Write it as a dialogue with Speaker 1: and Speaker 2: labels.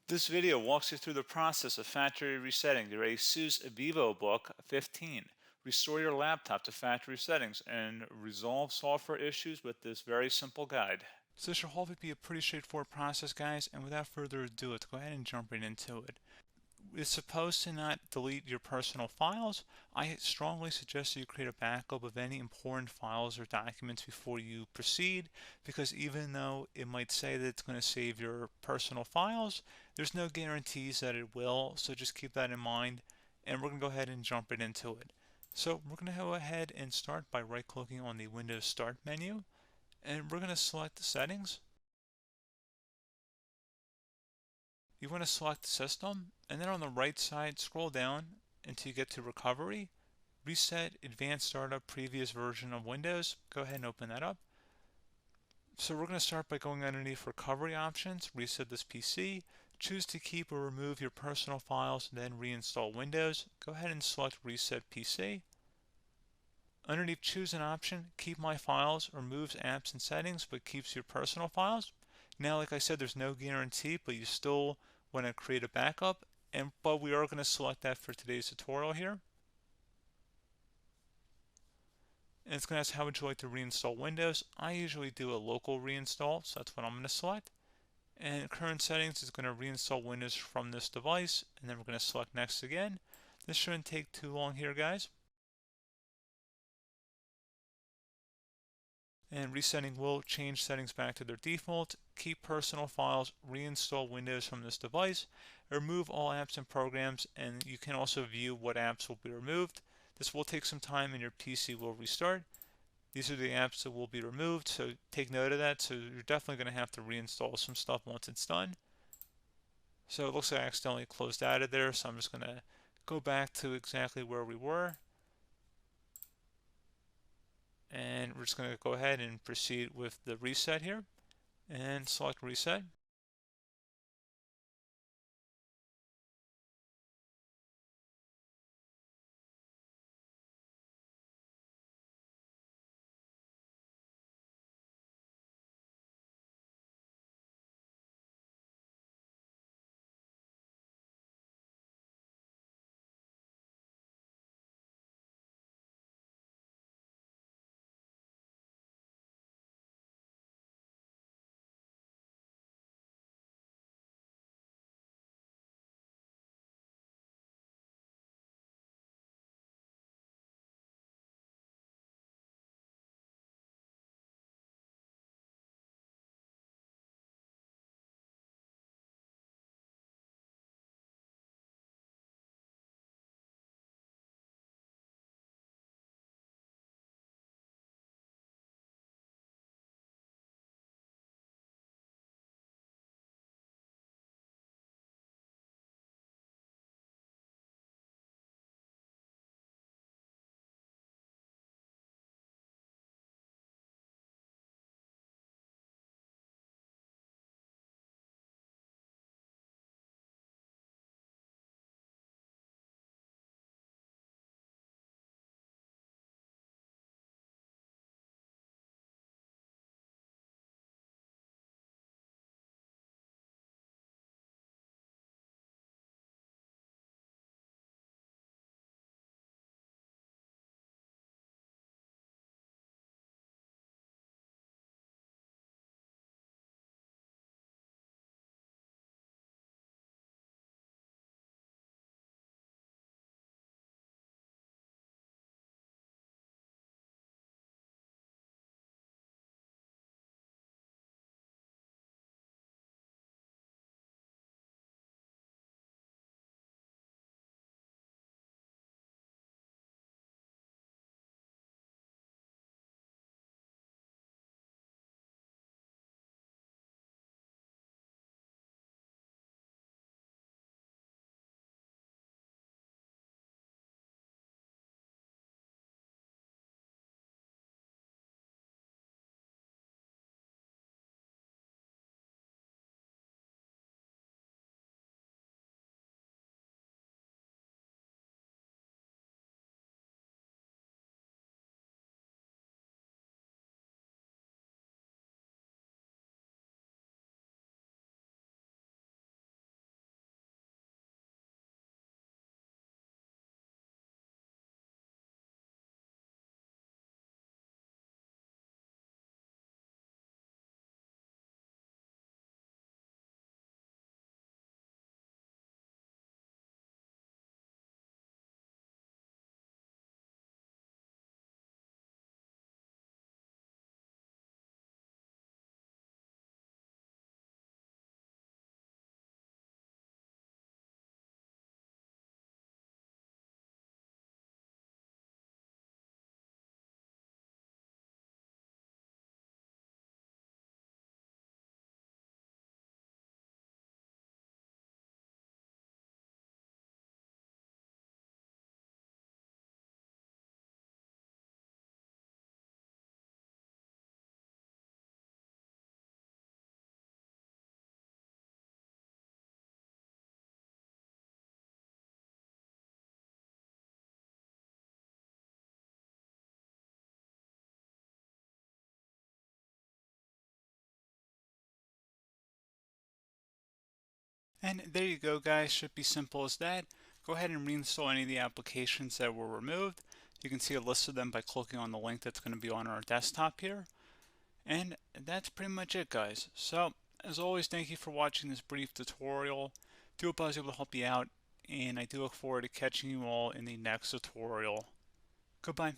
Speaker 1: This video walks you through the process of factory resetting your ASUS Vivobook 15. Restore your laptop to factory settings and resolve software issues with this very simple guide.
Speaker 2: So this should hopefully be a pretty straightforward process, guys, and without further ado, let's go ahead and jump right into it. It's supposed to not delete your personal files. I strongly suggest you create a backup of any important files or documents before you proceed, because even though it might say that it's going to save your personal files, there's no guarantees that it will, so just keep that in mind, and we're going to go ahead and jump right into it. So we're going to go ahead and start by right-clicking on the Windows Start menu, and we're going to select the settings. You want to select System, and then on the right side, scroll down until you get to Recovery. Reset Advanced Startup Previous Version of Windows. Go ahead and open that up. So we're going to start by going underneath Recovery Options, reset this PC, choose to keep or remove your personal files, then reinstall Windows. Go ahead and select Reset PC. Underneath Choose an option, Keep My Files removes apps and settings but keeps your personal files. Now, like I said, there's no guarantee, but you still want to create a backup, but we are going to select that for today's tutorial here. And it's going to ask how would you like to reinstall Windows. I usually do a local reinstall, so that's what I'm going to select. And current settings is going to reinstall Windows from this device, and then we're going to select next again. This shouldn't take too long here, guys. And resetting will change settings back to their default, keep personal files, reinstall Windows from this device, remove all apps and programs, and you can also view what apps will be removed. This will take some time and your PC will restart. These are the apps that will be removed, so take note of that. So you're definitely going to have to reinstall some stuff once it's done. So it looks like I accidentally closed out of there, so I'm just going to go back to exactly where we were. And we're just going to go ahead and proceed with the reset here and select reset. And there you go, guys. Should be simple as that. Go ahead and reinstall any of the applications that were removed. You can see a list of them by clicking on the link that's going to be on our desktop here. And that's pretty much it, guys. So, as always, thank you for watching this brief tutorial. Do hope I was able to help you out, and I do look forward to catching you all in the next tutorial. Goodbye.